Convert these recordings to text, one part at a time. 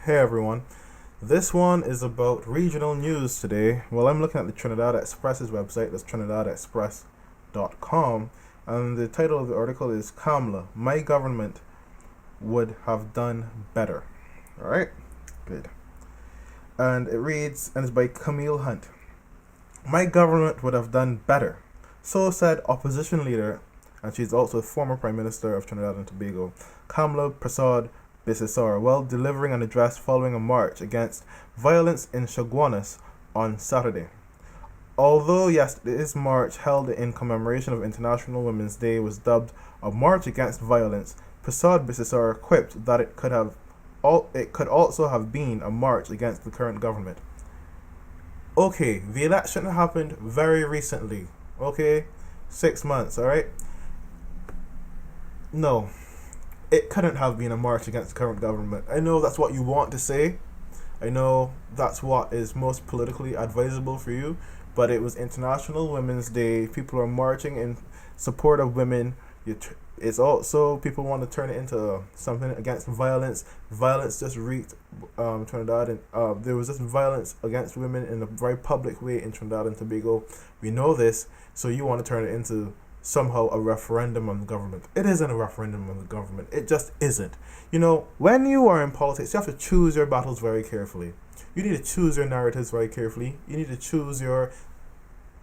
Hey everyone, this one is about regional news today. Well, I'm looking at the Trinidad Express's website, that's trinidadexpress.com, and the title of the article is Chandler, My Government Would Have Done Better. Alright, good. And it reads, and it's by Camille Hunt. My government would have done better. So said opposition leader, and she's also former Prime Minister of Trinidad and Tobago, Chandler Persaud Bessassar, while delivering an address following a march against violence in Chaguanas on Saturday. Although yesterday's march, held in commemoration of International Women's Day, was dubbed a march against violence, Persaud Bessassar quipped that it could also have been a march against the current government. Okay, the election happened very recently. Okay, 6 months. All right. No, it couldn't have been a march against the current government. I know that's what you want to say. I know that's what is most politically advisable for you. But it was International Women's Day. People are marching in support of women. It's also, people want to turn it into something against violence. Violence just reeked Trinidad, and there was just violence against women in a very public way in Trinidad and Tobago. We know this, so you want to turn it into somehow a referendum on the government. It isn't a referendum on the government. It just isn't. You know, when you are in politics, you have to choose your battles very carefully. You need to choose your narratives very carefully. You need to choose your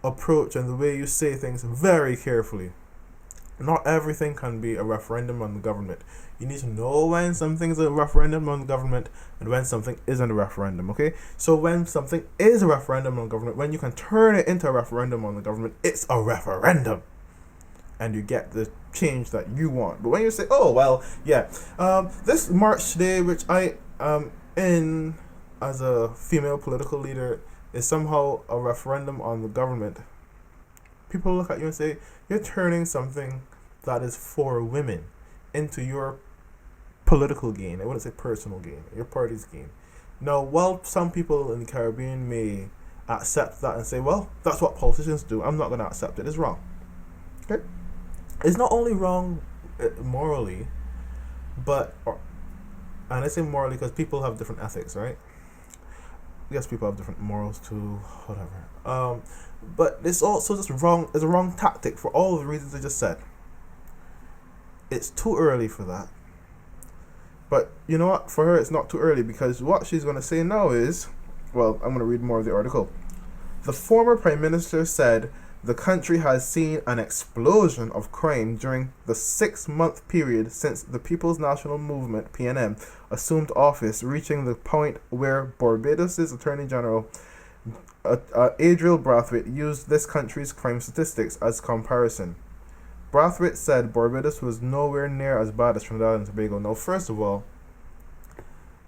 approach and the way you say things very carefully. Not everything can be a referendum on the government. You need to know when something's a referendum on the government and when something isn't a referendum, okay? So when something is a referendum on the government, when you can turn it into a referendum on the government, it's a referendum. And you get the change that you want. But when you say, oh, well, yeah, this March today, which I am in as a female political leader, is somehow a referendum on the government, people look at you and say, you're turning something that is for women into your political gain. I wouldn't say personal gain, your party's gain. Now, while some people in the Caribbean may accept that and say, well, that's what politicians do, I'm not going to accept it. It's wrong. Okay? It's not only wrong morally, and I say morally because people have different ethics, right? Yes, people have different morals too, whatever. But it's also just wrong. It's a wrong tactic for all the reasons I just said. It's too early for that. But you know what? For her, it's not too early, because what she's going to say now is, well, I'm going to read more of the article. The former Prime Minister said the country has seen an explosion of crime during the 6-month period since the People's National Movement, PNM, assumed office, reaching the point where Barbados' Attorney General, Adriel Brathwaite, used this country's crime statistics as comparison. Brathwaite said Barbados was nowhere near as bad as Trinidad and Tobago. Now, first of all,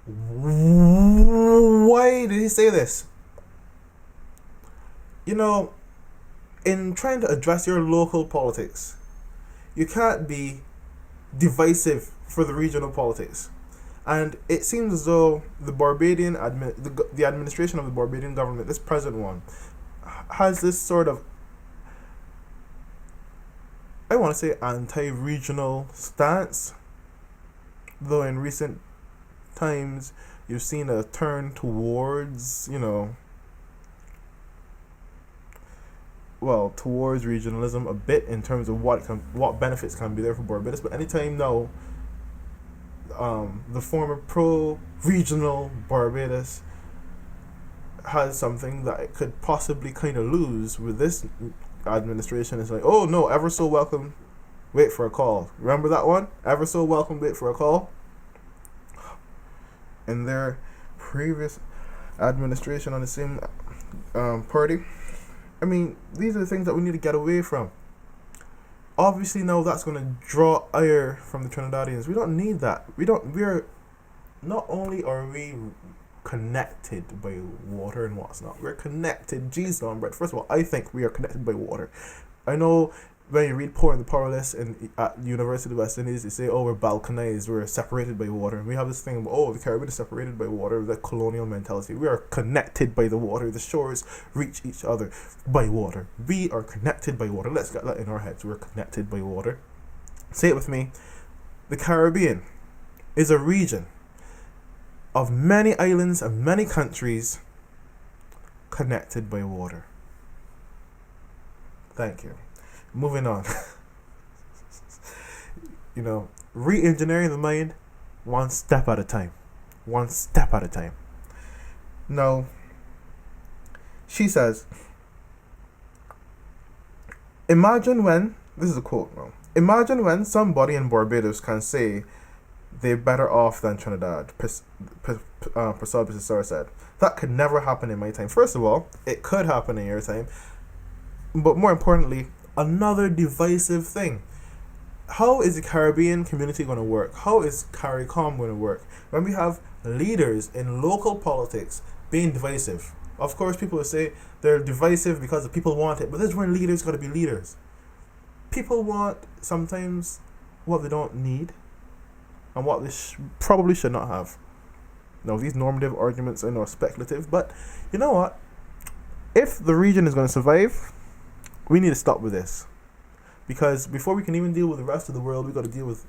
why did he say this? You know, in trying to address your local politics, you can't be divisive for the regional politics. And it seems as though the Barbadian the administration of the Barbadian government, this present one, has this sort of, I want to say, anti-regional stance. Though in recent times, you've seen a turn towards, towards regionalism a bit in terms of what benefits can be there for Barbados. But anytime now, the former pro-regional Barbados has something that it could possibly kind of lose with this administration. It's like, oh no, ever so welcome, wait for a call. Remember that one? Ever so welcome, wait for a call? In their previous administration on the same party. I mean, these are the things that we need to get away from. Obviously, now that's going to draw ire from the Trinidadians. We don't need that. Not only are we connected by water and what's not, we're connected. Jeez, no, but first of all, I think we are connected by water. I know when you read Poor and the Powerless at University of West Indies, they say, oh, we're balkanized, we're separated by water. And we have this thing about, oh, the Caribbean is separated by water, the colonial mentality. We are connected by the water. The shores reach each other by water. We are connected by water. Let's get that in our heads. We're connected by water. Say it with me. The Caribbean is a region of many islands and many countries connected by water. Thank you. Moving on. Re-engineering the mind one step at a time. One step at a time. Now, she says, this is a quote now. Imagine when somebody in Barbados can say they're better off than Trinidad, Persaud Bessassar said. That could never happen in my time. First of all, it could happen in your time. But more importantly, another divisive thing. How is the Caribbean community going to work? How is CARICOM going to work? When we have leaders in local politics being divisive. Of course, people will say they're divisive because the people want it. But this is when leaders got to be leaders. People want sometimes what they don't need and what they probably should not have. Now, these normative arguments are not speculative, but you know what? If the region is going to survive, we need to stop with this. Because before we can even deal with the rest of the world, we got to deal with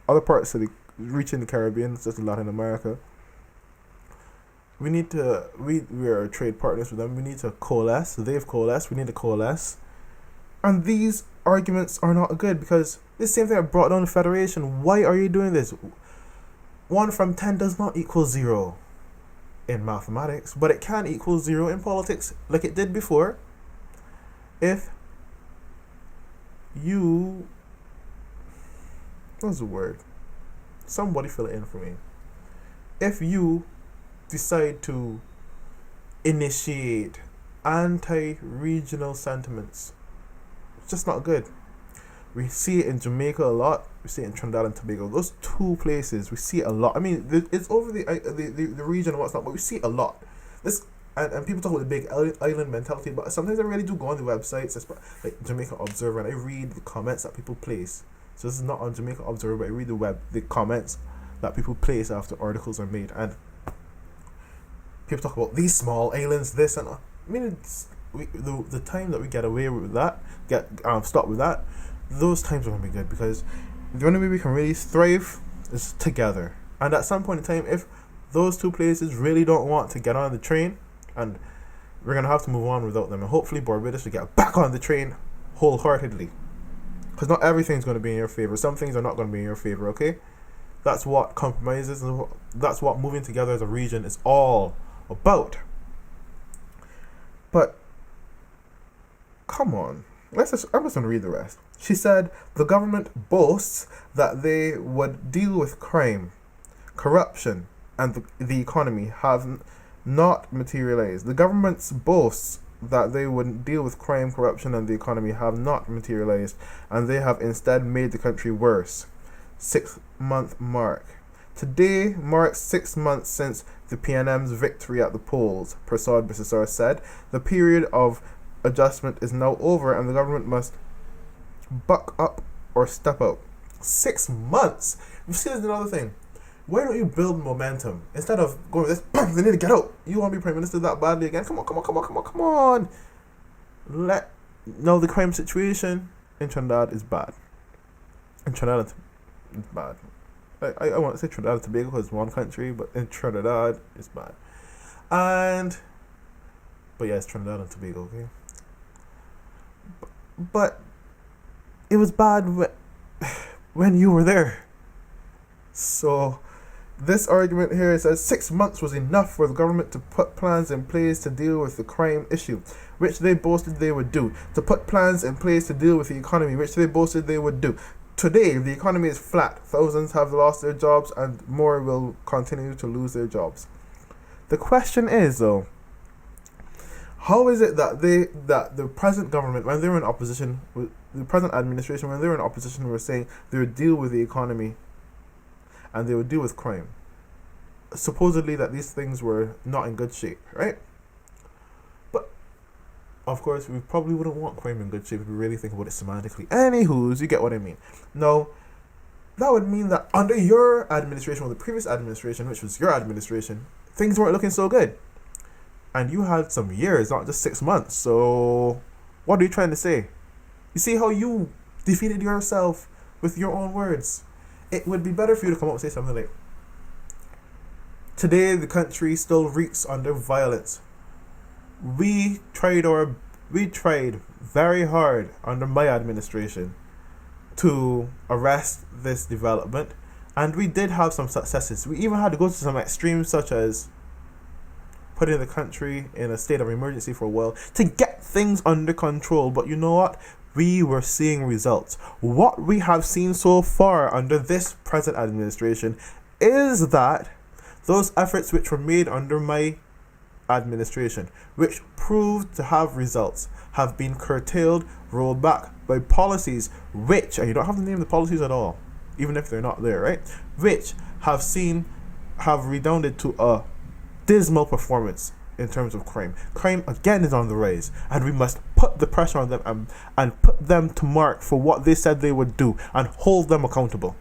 other parts of the reaching the Caribbean, such as Latin America. We need to, we are trade partners with them. We need to coalesce. They've coalesced. We need to coalesce. And these arguments are not good because the same thing that brought down the Federation. Why are you doing this? 1 from 10 does not equal 0 in mathematics, but it can equal 0 in politics, like it did before. If you, what's the word? Somebody fill it in for me. If you decide to initiate anti-regional sentiments, it's just not good. We see it in Jamaica a lot. We see it in Trinidad and Tobago. Those two places, we see it a lot. I mean, it's over the region and what's not, but we see it a lot. And people talk about the big island mentality, but sometimes I really do go on the websites, like Jamaica Observer, and I read the comments that people place. So this is not on Jamaica Observer, but I read the comments that people place after articles are made, and people talk about these small islands, this and that. I mean, the time that we get away with that, stop with that, those times are gonna be good, because the only way we can really thrive is together. And at some point in time, if those two places really don't want to get on the train, and we're gonna have to move on without them, and hopefully Barbados will get back on the train wholeheartedly, because not everything's going to be in your favor. Some things are not going to be in your favor. Okay, that's what compromises, and that's what moving together as a region is all about. But come on, I'm just going to read the rest. She said the government boasts that they would deal with crime, corruption, and the economy have not materialized. The government's boasts that they would deal with crime, corruption, and the economy have not materialized, and they have instead made the country worse. 6-month mark. Today marks 6 months since the PNM's victory at the polls, Persaud Bessassar said. The period of adjustment is now over, and the government must buck up or step out. 6 months? You see, there's another thing. Why don't you build momentum instead of going with this? They need to get out. You want to be Prime Minister that badly again? Come on. No, the crime situation in Trinidad is bad. In Trinidad, it's bad. I want to say Trinidad and Tobago because it's one country, but in Trinidad, it's bad. But yeah, it's Trinidad and Tobago, okay? But it was bad when you were there. So this argument here says 6 months was enough for the government to put plans in place to deal with the crime issue, which they boasted they would do. To put plans in place to deal with the economy, which they boasted they would do. Today, the economy is flat. Thousands have lost their jobs and more will continue to lose their jobs. The question is, though, how is it that the present government, when they were in opposition, the present administration, when they were in opposition, were saying they would deal with the economy and they would deal with crime? Supposedly that these things were not in good shape, right? But of course, we probably wouldn't want crime in good shape if we really think about it semantically. Anywho's, you get what I mean. No, that would mean that under your administration or the previous administration, which was your administration, things weren't looking so good. And you had some years, not just 6 months. So what are you trying to say? You see how you defeated yourself with your own words? It would be better for you to come up and say something like, Today, the country still reeks under violence. We tried very hard under my administration to arrest this development, and we did have some successes. We even had to go to some extremes, such as putting the country in a state of emergency for a while to get things under control. But you know what? We were seeing results. What we have seen so far under this present administration is that those efforts which were made under my administration, which proved to have results, have been curtailed, rolled back by policies which, and you don't have to name the policies at all, even if they're not there, right? Which have redounded to a dismal performance in terms of crime. Crime again is on the rise, and we must put the pressure on them and put them to mark for what they said they would do and hold them accountable.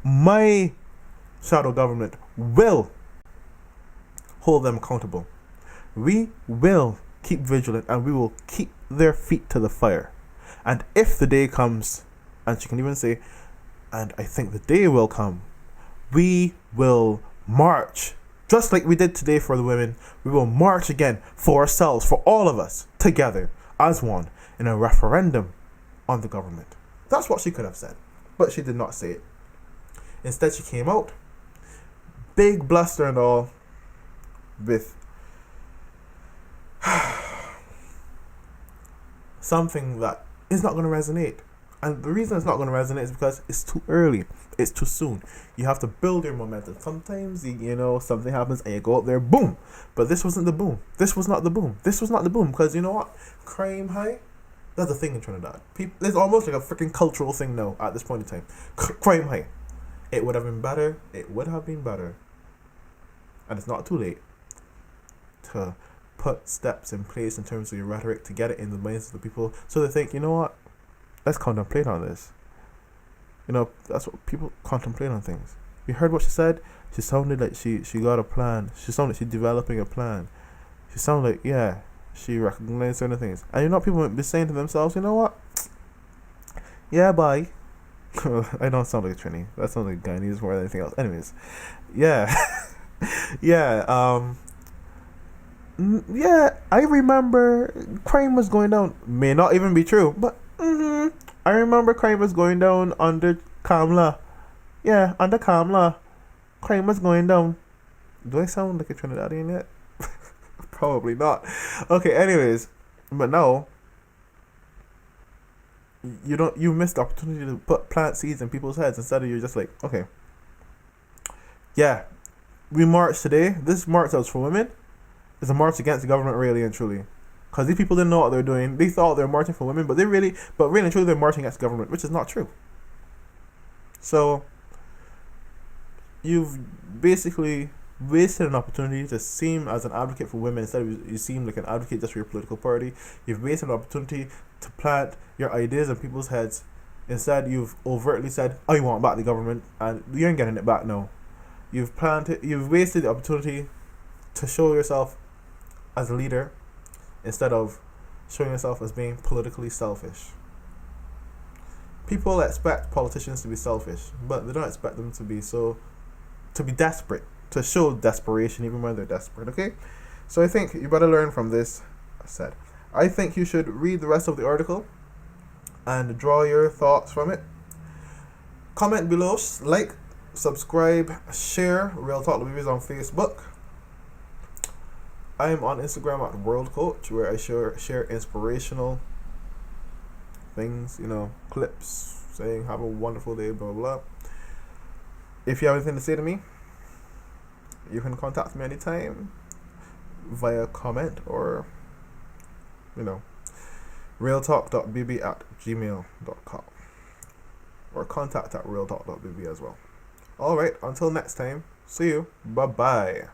My shadow government will hold them accountable. We will keep vigilant, and we will keep their feet to the fire. And if the day comes, and she can even say, and I think the day will come, we will march. Just like we did today for the women, we will march again for ourselves, for all of us, together, as one, in a referendum on the government. That's what she could have said, but she did not say it. Instead, she came out, big bluster and all, with something that is not going to resonate. And the reason it's not going to resonate is because it's too early. It's too soon. You have to build your momentum. Sometimes, something happens and you go out there, boom. But this wasn't the boom. This was not the boom. This was not the boom. Because you know what? Crime high, that's a thing in Trinidad. It's almost like a freaking cultural thing now at this point in time. Crime high. It would have been better. It would have been better. And it's not too late to put steps in place in terms of your rhetoric to get it in the minds of the people so they think, you know what? Let's contemplate on this. That's what people contemplate on things. You heard what she said? She sounded like she got a plan. She sounded like she's developing a plan. She sounded like, yeah, she recognized certain things. And people might be saying to themselves, you know what? Yeah, bye. I don't sound like a Trini. That sounds like Guyanese more than anything else. Anyways, yeah. Yeah, I remember crime was going down. May not even be true, but I remember crime was going down under Kamla. Yeah, under Kamla, crime was going down. Do I sound like a Trinidadian yet? Probably not. Okay, anyways, but now you missed the opportunity to plant seeds in people's heads. Instead of you're just like, okay, yeah, we marched today. This march that was for women is a march against the government, really and truly. Because these people didn't know what they're doing. They thought they were marching for women, but really and truly, they're marching against the government, which is not true. So, you've basically wasted an opportunity to seem as an advocate for women instead of you seem like an advocate just for your political party. You've wasted an opportunity to plant your ideas in people's heads. Instead, you've overtly said, "I want back the government," and you ain't getting it back now. You've wasted the opportunity to show yourself as a leader instead of showing yourself as being politically selfish. People expect politicians to be selfish, but they don't expect them to be desperate, to show desperation even when they're desperate, okay? So I think you better learn from this. I think you should read the rest of the article and draw your thoughts from it. Comment below, like, subscribe, share. Real Talk Reviews on Facebook. I am on Instagram at World Coach, where I share inspirational things, clips saying have a wonderful day, blah, blah, blah. If you have anything to say to me, you can contact me anytime via comment or, realtalk.bb@gmail.com or contact@realtalk.bb as well. Alright, until next time, see you. Bye-bye.